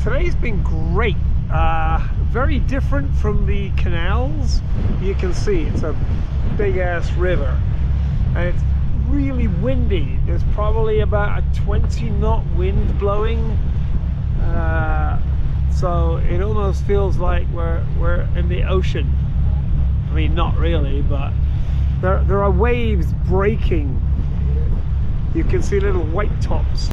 Today's been great. Very different from the canals. You can see it's a big ass river and it's really windy. There's probably about a 20 knot wind blowing, so it almost feels like we're in the ocean. I mean, not really, but there are waves breaking. You can see little white tops.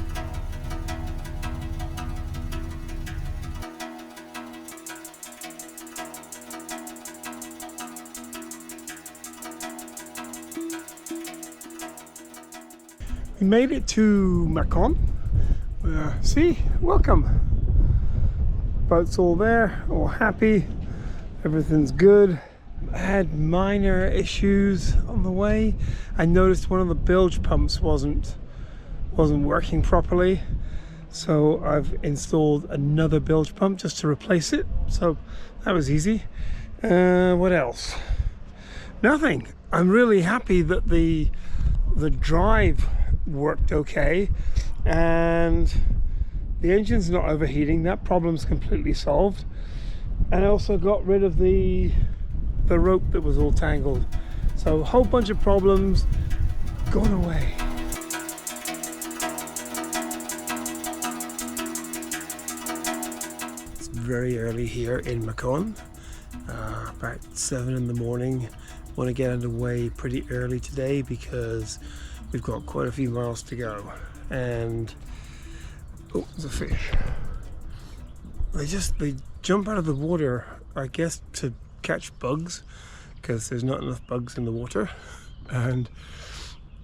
We made it to Macon. See, welcome. Boat's all there, all happy. Everything's good. I had minor issues on the way. I noticed one of the bilge pumps wasn't working properly, so I've installed another bilge pump just to replace it. So that was easy. What else? Nothing. I'm really happy that the drive worked okay and the engine's not overheating. That problem's completely solved, and I also got rid of the rope that was all tangled, so a whole bunch of problems gone away. It's very early here in Macon, about 7 in the morning. Want to get underway pretty early today because we've got quite a few miles to go. And oh, there's a fish. They jump out of the water, I guess, to catch bugs, because there's not enough bugs in the water, and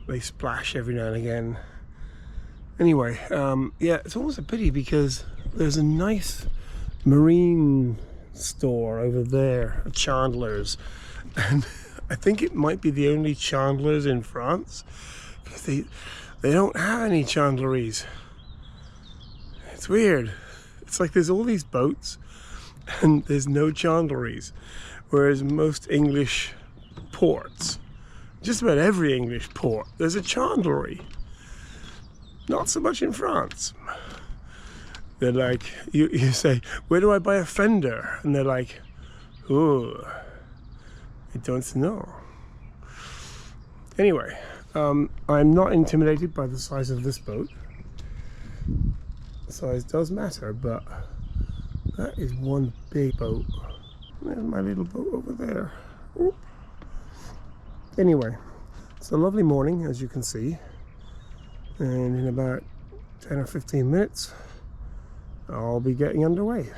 they splash every now and again. Anyway, yeah, it's almost a pity because there's a nice marine store over there, a Chandler's, and I think it might be the only Chandler's in France, because they don't have any chandleries. It's weird. It's like there's all these boats and there's no chandleries, whereas most English ports, just about every English port, there's a chandlery. Not so much in France. They're like, you say, where do I buy a fender? And they're like, oh, I don't know. Anyway, I'm not intimidated by the size of this boat. Size does matter, but that is one big boat. There's my little boat over there. Ooh. Anyway, it's a lovely morning, as you can see, and in about 10 or 15 minutes I'll be getting underway.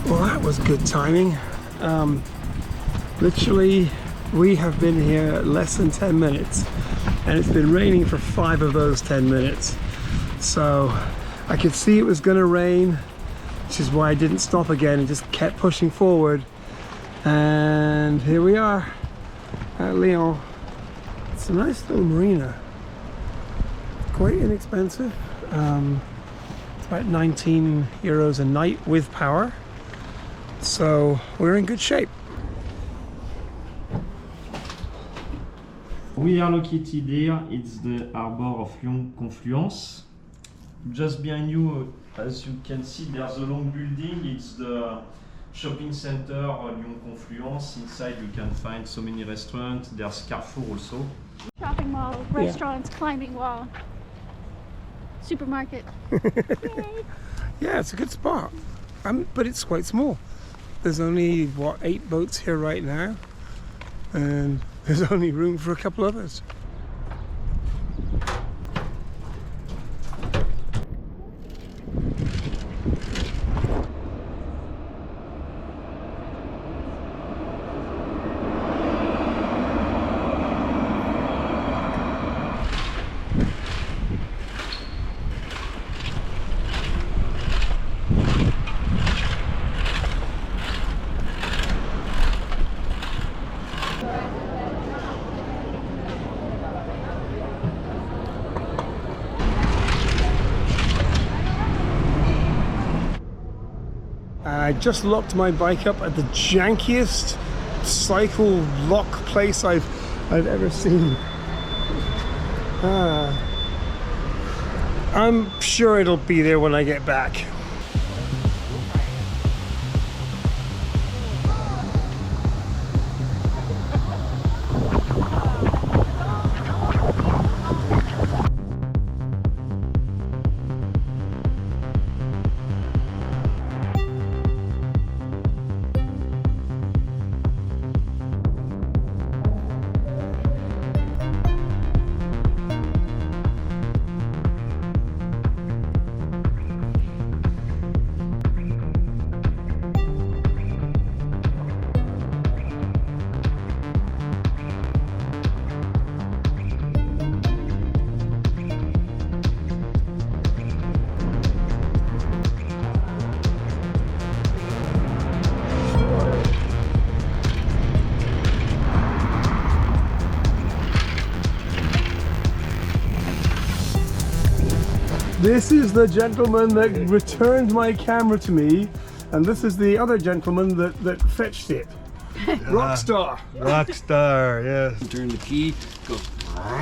Well, that was good timing. Literally, we have been here less than 10 minutes and it's been raining for 5 of those 10 minutes. So I could see it was going to rain, which is why I didn't stop again and just kept pushing forward. And here we are at Lyon. It's a nice little marina, quite inexpensive. It's about 19 euros a night with power, so we're in good shape. We are located here. It's the harbor of Lyon Confluence. Just behind you, as you can see, there's a long building. It's the shopping center Lyon Confluence. Inside you can find so many restaurants. There's Carrefour also. Shopping mall, restaurants, climbing wall, supermarket. Yay. Yeah, it's a good spot, but it's quite small. There's only, what, 8 boats here right now, and there's only room for a couple others. I just locked my bike up at the jankiest cycle lock place I've ever seen. I'm sure it'll be there when I get back. This is the gentleman that returned my camera to me, and this is the other gentleman that fetched it. Rockstar. Rockstar, yes. Turn the key, go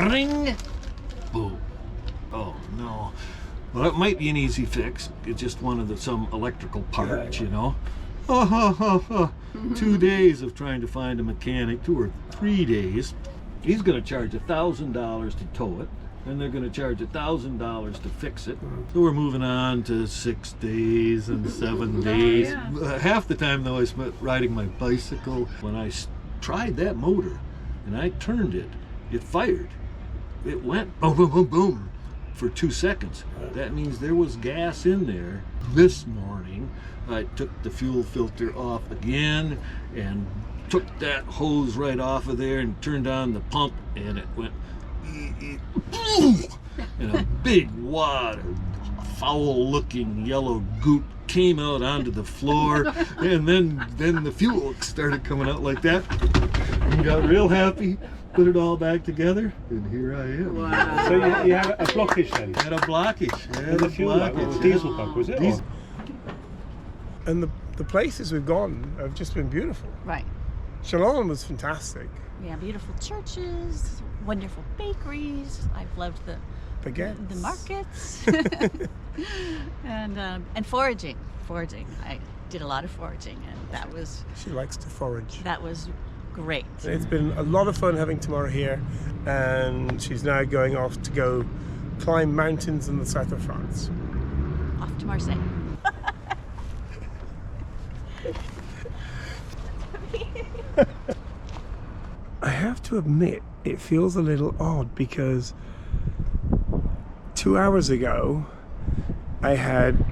ring, boom. Oh no. Well, it might be an easy fix. It's just one of some electrical part, you know. 2 days of trying to find a mechanic, 2 or 3 days. He's going to charge $1,000 to tow it, and they're going to charge $1,000 to fix it. So we're moving on to 6 days and 7 days. Yeah. Half the time though I spent riding my bicycle. When I tried that motor and I turned it, it fired. It went boom, boom, boom, boom for 2 seconds. That means there was gas in there. This morning I took the fuel filter off again and took that hose right off of there and turned on the pump, and it went and a big wad of foul-looking yellow goop came out onto the floor, and then the fuel started coming out like that. And got real happy, put it all back together, and here I am. Wow. So you had a blockage then? Had a blockage. And the fuel, like, was diesel pump, was it? Diesel. And the places we've gone have just been beautiful. Right. Chalon was fantastic. Yeah, beautiful churches, wonderful bakeries. I've loved the Bigass. markets. and foraging. I did a lot of foraging, and that was She likes to forage. great. It's been a lot of fun having Tamara here, and she's now going off to go climb mountains in the south of France. Off to Marseille. I have to admit, it feels a little odd because 2 hours ago I had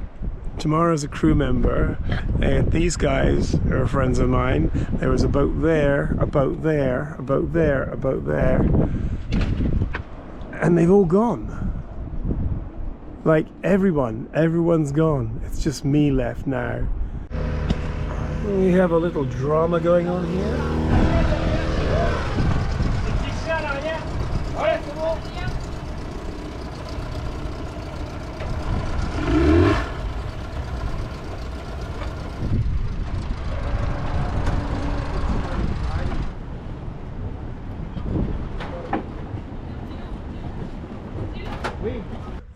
Tamara as a crew member, and these guys are friends of mine. There was a boat there, a boat there, a boat there, a boat there. and they've all gone. Like everyone's gone. It's just me left now. We have a little drama going on here.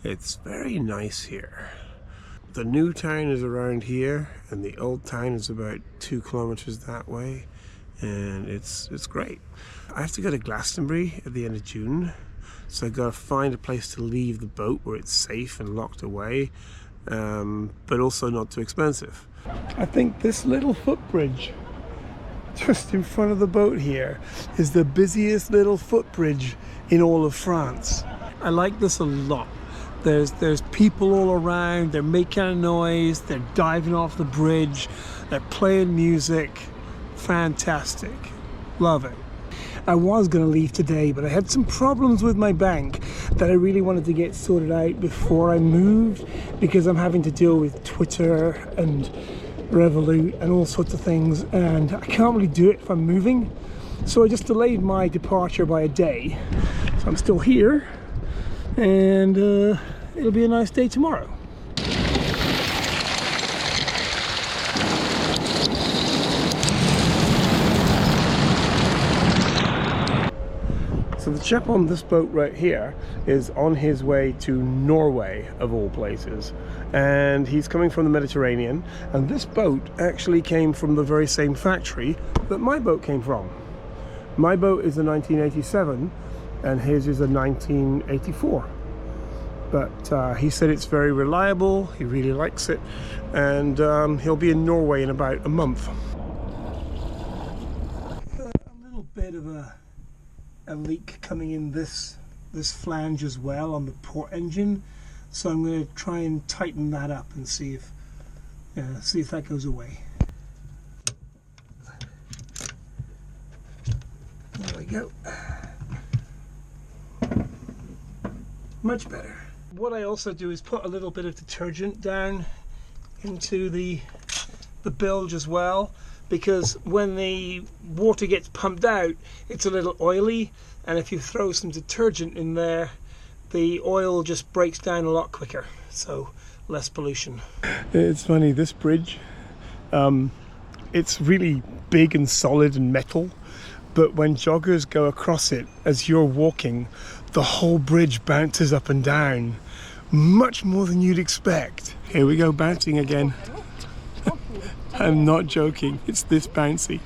It's very nice here. The new town is around here and the old town is about 2 kilometers that way, and it's great. I have to go to Glastonbury at the end of June, so I've got to find a place to leave the boat where it's safe and locked away, but also not too expensive. I think this little footbridge just in front of the boat here is the busiest little footbridge in all of France. I like this a lot. There's people all around, they're making a noise, they're diving off the bridge, they're playing music. Fantastic. Love it. I was going to leave today, but I had some problems with my bank that I really wanted to get sorted out before I moved, because I'm having to deal with Twitter and Revolut and all sorts of things, and I can't really do it if I'm moving. So I just delayed my departure by a day. So I'm still here, and it'll be a nice day tomorrow. So the chap on this boat right here is on his way to Norway, of all places, and he's coming from the Mediterranean, and this boat actually came from the very same factory that my boat came from. My boat is a 1987 and his is a 1984. But he said it's very reliable, he really likes it, and he'll be in Norway in about a month. A little bit of a leak coming in this flange as well on the port engine, so I'm going to try and tighten that up and see if that goes away. There we go. Much better. What I also do is put a little bit of detergent down into the bilge as well, because when the water gets pumped out it's a little oily, and if you throw some detergent in there the oil just breaks down a lot quicker, so less pollution. It's funny, this bridge, it's really big and solid and metal, but when joggers go across it as you're walking, the whole bridge bounces up and down much more than you'd expect. Here we go, bouncing again. I'm not joking, it's this bouncy.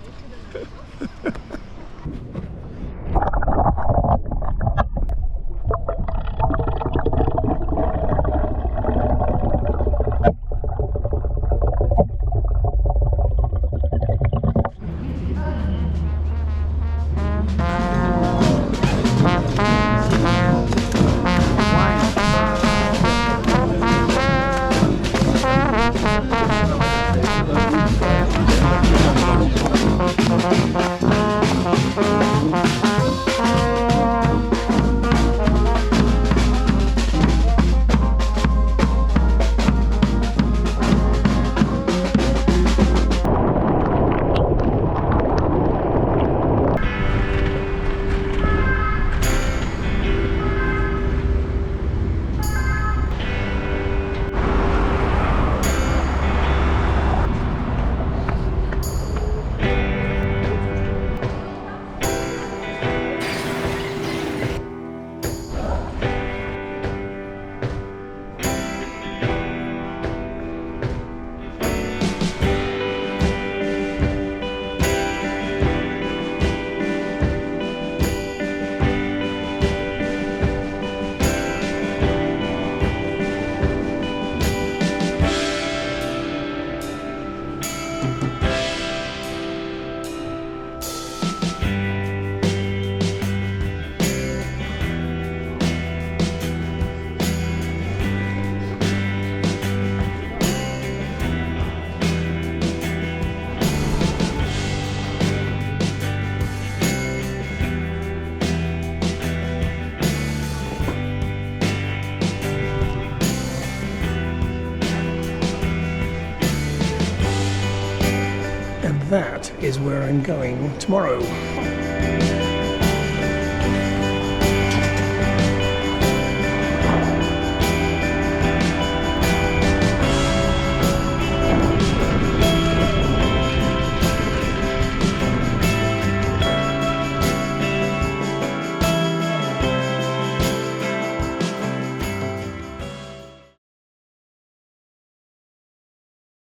that is where I'm going tomorrow.